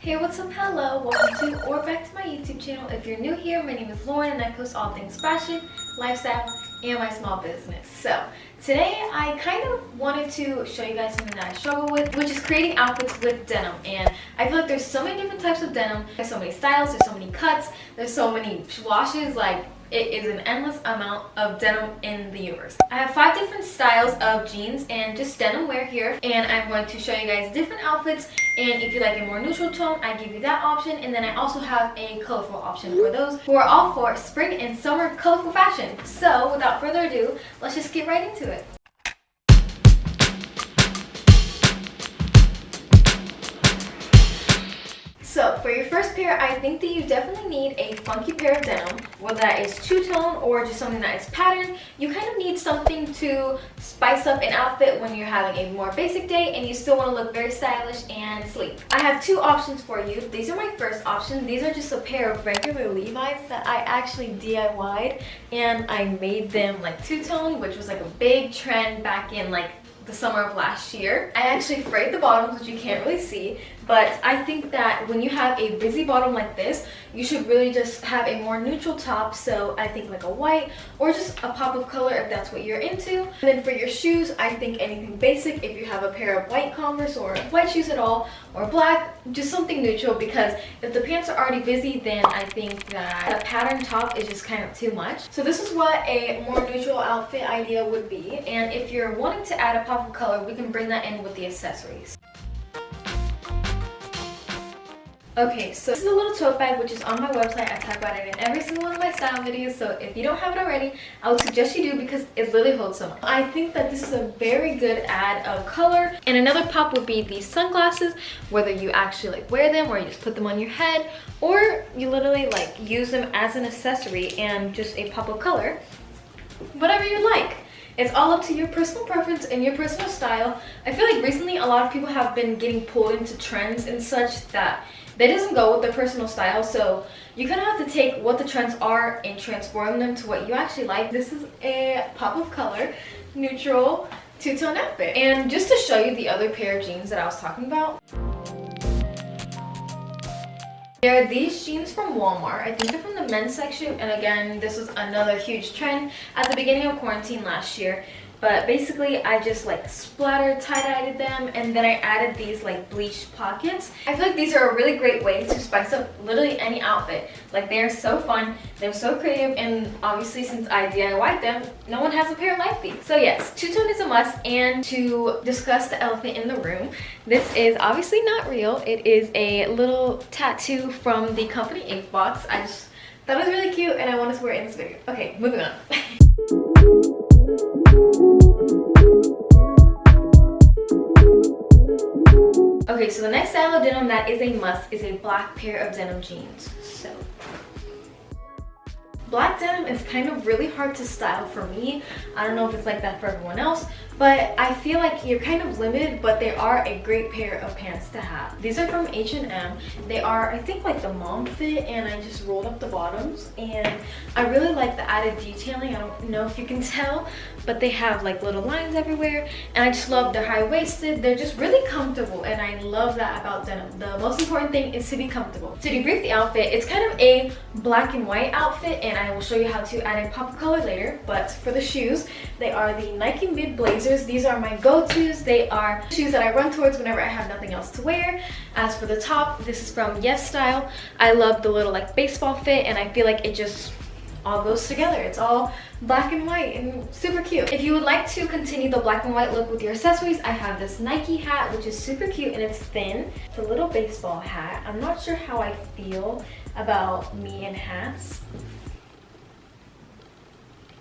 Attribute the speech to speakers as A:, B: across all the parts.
A: Hey, what's up? Hello, welcome to or back to my YouTube channel. If you're new here, my name is Lauren and I post all things fashion, lifestyle, and my small business. So today I kind of wanted to show you guys something that I struggle with, which is creating outfits with denim. And I feel like there's so many different types of denim, there's so many styles, there's so many cuts, there's so many washes, like it is an endless amount of denim in the universe. I have 5 different styles of jeans and just denim wear here, and I'm going to show you guys different outfits, and if you like a more neutral tone, I give you that option, and then I also have a colorful option for those who are all for spring and summer colorful fashion. So without further ado, let's just get right into it. So for your first pair, I think that you definitely need a funky pair of denim, whether that is two-tone or just something that is patterned. You kind of need something to spice up an outfit when you're having a more basic day and you still want to look very stylish and sleek. I have 2 options for you. These are my first option. These are just a pair of regular Levi's that I actually DIY'd, and I made them like two-tone, which was like a big trend back in like the summer of last year. I actually frayed the bottoms, which you can't really see, but I think that when you have a busy bottom like this, you should really just have a more neutral top. So I think like a white or just a pop of color if that's what you're into. And then for your shoes, I think anything basic. If you have a pair of white Converse or white shoes at all, or black, just something neutral, because if the pants are already busy, then I think that a pattern top is just kind of too much. So this is what a more neutral outfit idea would be, and if you're wanting to add a pop of color, we can bring that in with the accessories. Okay, so this is a little tote bag which is on my website. I talk about it in every single one of my style videos, so if you don't have it already, I would suggest you do because it literally holds so much. I think that this is a very good add of color. And another pop would be these sunglasses, whether you actually like wear them or you just put them on your head, or you literally like use them as an accessory and just a pop of color. Whatever you like. It's all up to your personal preference and your personal style. I feel like recently a lot of people have been getting pulled into trends and such that doesn't go with their personal style, so you kind of have to take what the trends are and transform them to what you actually like. This is a pop of color, neutral, two-tone outfit. And just to show you the other pair of jeans that I was talking about, there are these jeans from Walmart. I think they're from the men's section, and again, this was another huge trend at the beginning of quarantine last year. But basically, I just like splattered, tie-dyed them, and then I added these like bleached pockets. I feel like these are a really great way to spice up literally any outfit. Like, they're so fun, they're so creative, and obviously since I DIY'd them, no one has a pair like these. So yes, two-tone is a must. And to discuss the elephant in the room, this is obviously not real. It is a little tattoo from the company Ink Box. I just thought it was really cute and I wanted to wear it in this video. Okay, moving on. Okay, so the next style of denim that is a must is a black pair of denim jeans. So black denim is kind of really hard to style for me. I don't know if it's like that for everyone else, but I feel like you're kind of limited, but they are a great pair of pants to have. These are from H&M. They are, I think, like the mom fit, and I just rolled up the bottoms, and I really like the added detailing. I don't know if you can tell, but they have like little lines everywhere, and I just love they're high-waisted. They're just really comfortable, and I love that about denim. The most important thing is to be comfortable. To debrief the outfit, it's kind of a black and white outfit, and I will show you how to add a pop of color later. But for the shoes, they are the Nike Mid Blazers. These are my go-tos. They are shoes that I run towards whenever I have nothing else to wear. As for the top, this is from Yes Style. I love the little like baseball fit, and I feel like it just all goes together. It's all black and white and super cute. If you would like to continue the black and white look with your accessories, I have this Nike hat, which is super cute and it's thin. It's a little baseball hat. I'm not sure how I feel about me and hats.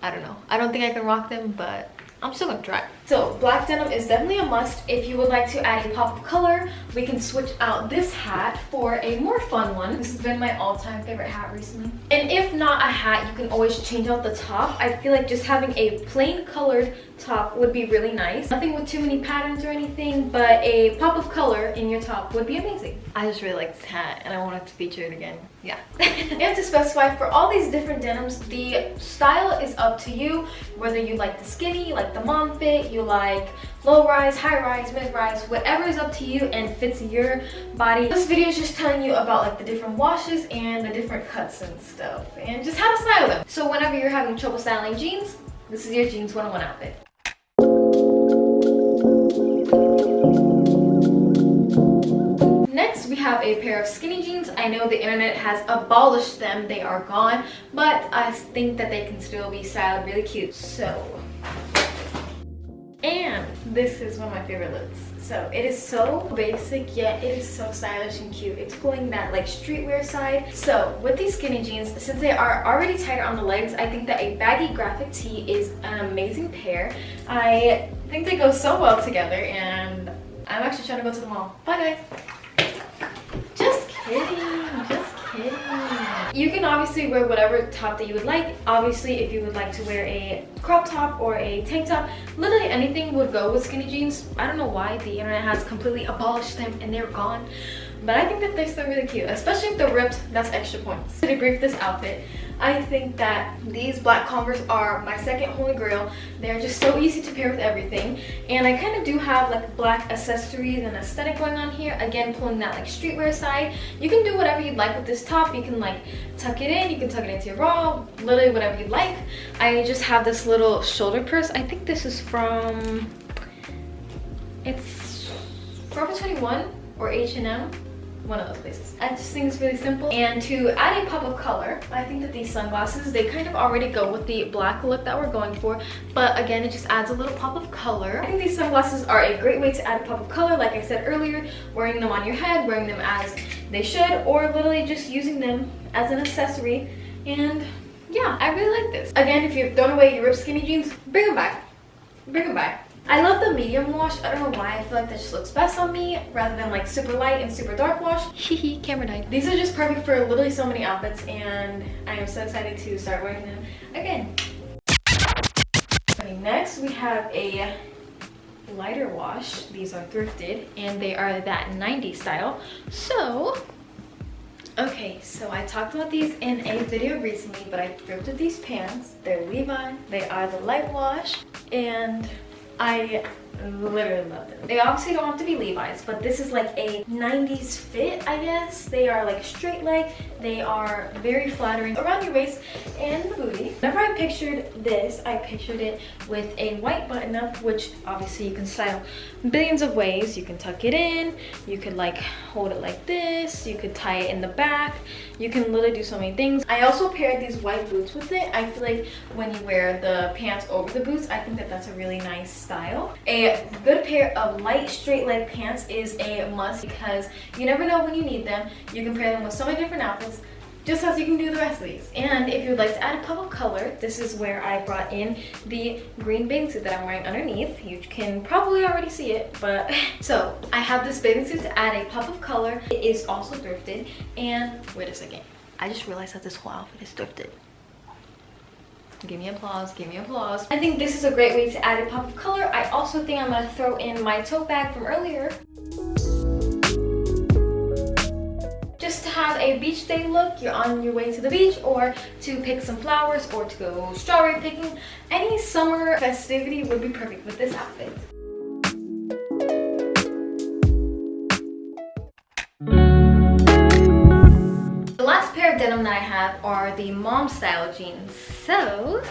A: I don't know. I don't think I can rock them, but I'm still gonna try. So black denim is definitely a must. If you would like to add a pop of color, we can switch out this hat for a more fun one. This has been my all-time favorite hat recently. And if not a hat, you can always change out the top. I feel like just having a plain colored top would be really nice. Nothing with too many patterns or anything, but a pop of color in your top would be amazing. I just really like this hat and I wanted to feature it again. Yeah. And to specify, for all these different denims, the style is up to you. Whether you like the skinny, like the mom fit, you you like low rise, high rise, mid rise, whatever is up to you and fits your body. This video is just telling you about like the different washes and the different cuts and stuff and just how to style them. So whenever you're having trouble styling jeans, this is your jeans 101 outfit. Next, we have a pair of skinny jeans. I know the internet has abolished them, they are gone, but I think that they can still be styled really cute. And this is one of my favorite looks. So it is so basic, yet it is so stylish and cute. It's pulling that like streetwear side. So with these skinny jeans, since they are already tighter on the legs, I think that a baggy graphic tee is an amazing pair. I think they go so well together, and I'm actually trying to go to the mall. Bye guys. Just kidding, just kidding. You can obviously wear whatever top that you would like. Obviously, if you would like to wear a crop top or a tank top, literally anything would go with skinny jeans. I don't know why the internet has completely abolished them and they're gone, but I think that they're still really cute, especially if they're ripped. That's extra points. To debrief this outfit, I think that these black Converse are my second holy grail. They're just so easy to pair with everything, and I kind of do have like black accessories and aesthetic going on here. Again, pulling that like streetwear side. You can do whatever you'd like with this top. You can like tuck it in, you can tuck it into your bra, literally whatever you'd like. I just have this little shoulder purse. I think this is from, it's Forever 21 or H&M. One of those places. I just think it's really simple. And to add a pop of color, I think that these sunglasses, they kind of already go with the black look that we're going for, but again, it just adds a little pop of color. I think these sunglasses are a great way to add a pop of color, like I said earlier, wearing them on your head, wearing them as they should, or literally just using them as an accessory. And yeah, I really like this. Again, if you've thrown away your ripped skinny jeans, bring them back. Bring them back. I love the medium wash. I don't know why. I feel like that just looks best on me rather than like super light and super dark wash. Hehe, camera died. These are just perfect for literally so many outfits, and I am so excited to start wearing them again. Okay, next we have a lighter wash. These are thrifted and they are that 90s style. Okay, so I talked about these in a video recently, but I thrifted these pants. They're Levi. They are the light wash, and I literally love them. They obviously don't have to be Levi's, but this is like a 90s fit, I guess. They are like straight leg. They are very flattering around your waist and the booty. Whenever I pictured this, I pictured it with a white button up, which obviously you can style billions of ways. You can tuck it in, you could like hold it like this, you could tie it in the back. You can literally do so many things. I also paired these white boots with it. I feel like when you wear the pants over the boots, I think that that's a really nice style. A good pair of light straight leg pants is a must because you never know when you need them. You can pair them with so many different outfits, just as you can do the rest of these. And if you'd like to add a pop of color, this is where I brought in the green bathing suit that I'm wearing underneath. You can probably already see it, but so I have this bathing suit to add a pop of color. It is also thrifted, and wait a second, I just realized that this whole outfit is thrifted. Give me applause, give me applause. I think this is a great way to add a pop of color. I also think I'm gonna throw in my tote bag from earlier, just to have a beach day look. You're on your way to the beach, or to pick some flowers, or to go strawberry picking. Any summer festivity would be perfect with this outfit. The last pair of denim that I have are the mom style jeans. So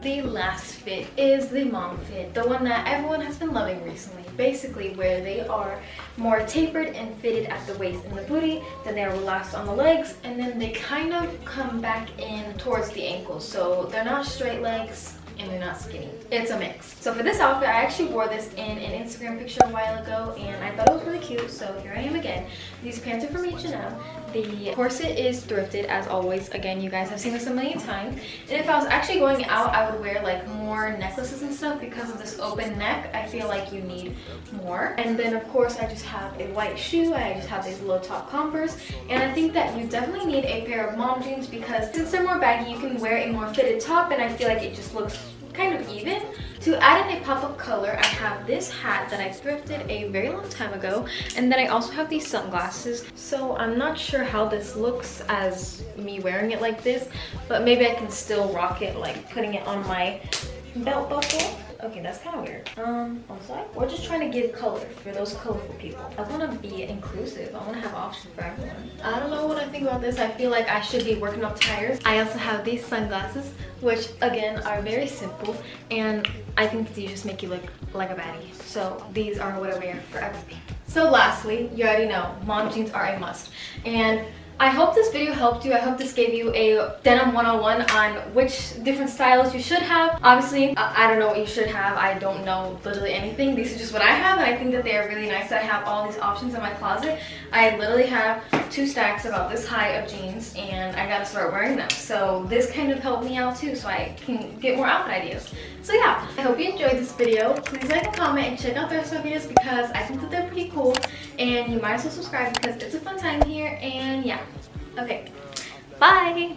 A: the last fit is the mom fit, the one that everyone has been loving recently. Basically where they are more tapered and fitted at the waist and the booty, then they are relaxed on the legs, and then they kind of come back in towards the ankles. So they're not straight legs and they're not skinny. It's a mix. So for this outfit, I actually wore this in an Instagram picture a while ago, and I thought it was really cute, so here I am again. These pants are from H&M. The corset is thrifted as always. Again, you guys have seen this a million times. And if I was actually going out, I would wear like more necklaces and stuff because of this open neck. I feel like you need more. And then of course, I just have a white shoe. I just have these low top Converse. And I think that you definitely need a pair of mom jeans because since they're more baggy, you can wear a more fitted top, and I feel like it just looks kind of even. To add in a pop of color, I have this hat that I thrifted a very long time ago, and then I also have these sunglasses. So I'm not sure how this looks as me wearing it like this, but maybe I can still rock it like putting it on my belt buckle. Okay, that's kind of weird. On the side? We're just trying to give color for those colorful people. I want to be inclusive. I want to have options for everyone. I don't know what I think about this. I feel like I should be working up tires. I also have these sunglasses, which again are very simple, and I think these just make you look like a baddie. So these are what I wear for everything. So lastly, you already know, mom jeans are a must. And I hope this video helped you. I hope this gave you a denim 101 on which different styles you should have. Obviously, I don't know what you should have. I don't know literally anything. These are just what I have, and I think that they are really nice. I have all these options in my closet. I literally have 2 stacks about this high of jeans, and I gotta start wearing them. So this kind of helped me out too, so I can get more outfit ideas. So yeah, I hope you enjoyed this video. Please like and comment and check out the rest of my videos because I think that they're pretty cool, and you might as well subscribe because it's a fun time here. And yeah, okay, bye.